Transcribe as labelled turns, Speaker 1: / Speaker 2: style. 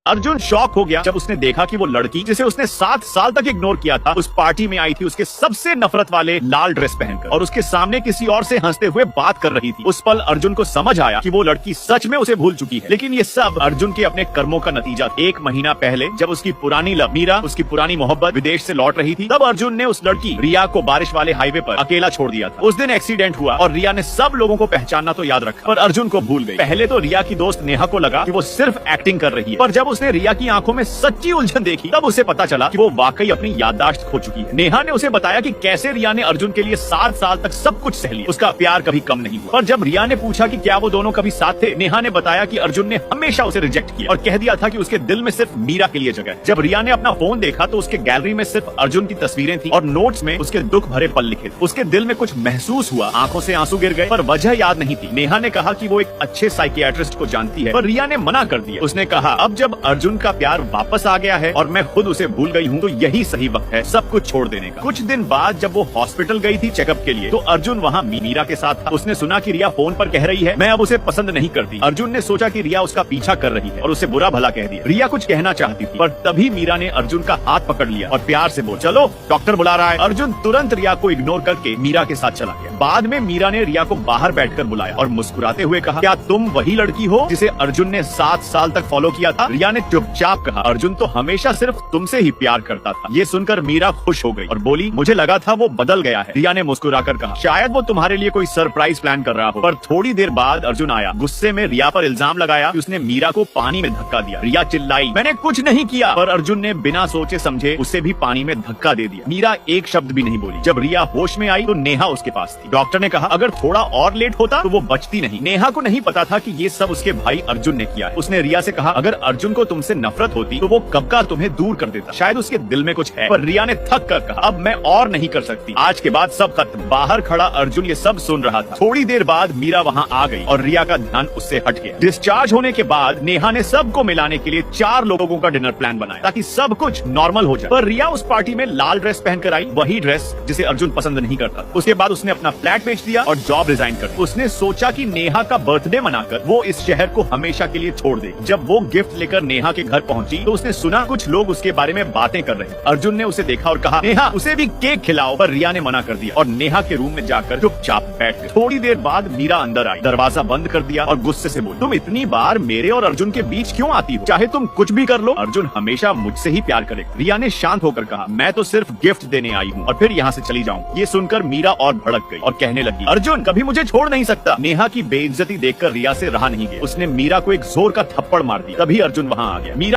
Speaker 1: Arjun shock हो गया जब उसने देखा कि वो लड़की जिसे उसने 7 साल तक इग्नोर किया था उस पार्टी में आई थी उसके सबसे नफरत वाले लाल ड्रेस पहनकर और उसके सामने किसी और से हंसते हुए बात कर रही थी। उस पल अर्जुन को समझ आया कि वो लड़की सच में उसे भूल चुकी है, लेकिन ये सब अर्जुन के अपने कर्मों का नतीजा। 1 महीना पहले जब उसकी पुरानी लव मीरा, उसकी पुरानी मोहब्बत विदेश से लौट रही थी, तब अर्जुन ने उस लड़की रिया को बारिश वाले हाईवे पर अकेला छोड़ दिया था। उस दिन एक्सीडेंट हुआ और रिया ने सब लोगों को पहचानना तो याद रखा पर अर्जुन को भूल गई। पहले तो रिया की दोस्त नेहा को लगा कि वो सिर्फ एक्टिंग कर रही है, पर जब उसने रिया की आंखों में सच्ची उलझन देखी तब उसे पता चला कि वो वाकई अपनी याददाश्त खो चुकी है। नेहा ने उसे बताया कि कैसे रिया ने अर्जुन के लिए 7 साल तक सब कुछ सह लिया, उसका प्यार कभी कम नहीं हुआ। पर जब रिया ने पूछा कि क्या वो दोनों कभी साथ थे, नेहा ने बताया कि अर्जुन ने हमेशा उसे रिजेक्ट किया और कह दिया था कि उसके दिल में सिर्फ मीरा के लिए जगह है। जब रिया ने अपना फोन देखा तो उसके गैलरी में सिर्फ अर्जुन की तस्वीरें थी और नोट्स में उसके दुख भरे पल लिखे थे। उसके दिल में कुछ महसूस हुआ, आंखों से आंसू गिर गए, पर वजह याद नहीं थी। नेहा ने कहा कि वो एक अच्छे साइकियाट्रिस्ट को जानती है, पर रिया ने मना कर दिया। उसने कहा अब जब अर्जुन का प्यार वापस आ गया है और मैं खुद उसे भूल गई हूँ तो यही सही वक्त है सब कुछ छोड़ देने का। कुछ दिन बाद जब वो हॉस्पिटल गई थी चेकअप के लिए तो अर्जुन वहाँ मीरा के साथ था। उसने सुना कि रिया फोन पर कह रही है मैं अब उसे पसंद नहीं करती। अर्जुन ने सोचा कि रिया उसका पीछा कर रही है और उसे बुरा भला कह दिया। रिया कुछ कहना चाहती थी पर तभी मीरा ने अर्जुन का हाथ पकड़ लिया और प्यार से बोल चलो डॉक्टर बुला रहा है। अर्जुन तुरंत रिया को इग्नोर करके मीरा के साथ चला गया। बाद में मीरा ने रिया को बाहर बैठकर बुलाया और मुस्कुराते हुए कहा क्या तुम वही लड़की हो जिसे अर्जुन ने 7 साल तक फॉलो किया था? रिया ने चुपचाप कहा अर्जुन तो हमेशा सिर्फ तुमसे ही प्यार करता था। ये सुनकर मीरा खुश हो गई और बोली मुझे लगा था वो बदल गया है। रिया ने मुस्कुराकर कहा शायद वो तुम्हारे लिए कोई सरप्राइज प्लान कर रहा हो। पर थोड़ी देर बाद अर्जुन आया, गुस्से में रिया पर इल्जाम लगाया कि उसने मीरा को पानी में धक्का दिया। रिया चिल्लाई मैंने कुछ नहीं किया, पर अर्जुन ने बिना सोचे समझे उसे भी पानी में धक्का दे दिया। मीरा एक शब्द भी नहीं बोली। जब रिया होश में आई तो नेहा उसके पास थी। डॉक्टर ने कहा अगर थोड़ा और लेट होता तो वो बचती नहीं। नेहा को नहीं पता था कि ये सब उसके भाई अर्जुन ने किया है। उसने रिया से कहा अगर अर्जुन को तुमसे नफरत होती तो वो कब का तुम्हें दूर कर देता, शायद उसके दिल में कुछ है। पर रिया ने थक कर कहा अब मैं और नहीं कर सकती, आज के बाद सब खत्म। बाहर खड़ा अर्जुन ये सब सुन रहा था। थोड़ी देर बाद मीरा वहाँ आ गई और रिया का ध्यान उससे हट गया। डिस्चार्ज होने के बाद नेहा ने सबको मिलाने के लिए 4 लोगों का डिनर प्लान बनाया ताकि सब कुछ नॉर्मल हो जाए। पर रिया उस पार्टी में लाल ड्रेस पहनकर आई, वही ड्रेस जिसे अर्जुन पसंद नहीं करता। उसके बाद उसने अपना फ्लैट बेच दिया और जॉब रिजाइन कर दी। उसने सोचा कि नेहा का बर्थडे मनाकर वो इस शहर को हमेशा के लिए छोड़ दे। जब वो गिफ्ट लेकर नेहा के घर पहुंची तो उसने सुना कुछ लोग उसके बारे में बातें कर रहे हैं। अर्जुन ने उसे देखा और कहा नेहा उसे भी केक खिलाओ, पर रिया ने मना कर दिया और नेहा के रूम में जाकर चुपचाप बैठ गई। थोड़ी देर बाद मीरा अंदर आई, दरवाजा बंद कर दिया और गुस्से से बोली तुम इतनी बार मेरे और अर्जुन के बीच क्यों आती हो? चाहे तुम कुछ भी कर लो, अर्जुन हमेशा मुझसे ही प्यार करेगा। रिया ने शांत होकर कहा मैं तो सिर्फ गिफ्ट देने आई हूँ और फिर यहाँ से चली जाऊँ। ये सुनकर मीरा और भड़क गई और कहने लगी अर्जुन कभी मुझे छोड़ नहीं सकता। नेहा की बेइज्जती देखकर रिया से रहा नहीं गया। उसने मीरा को एक जोर का थप्पड़ मार दिया। तभी अर्जुन वहाँ आ गया। मीरा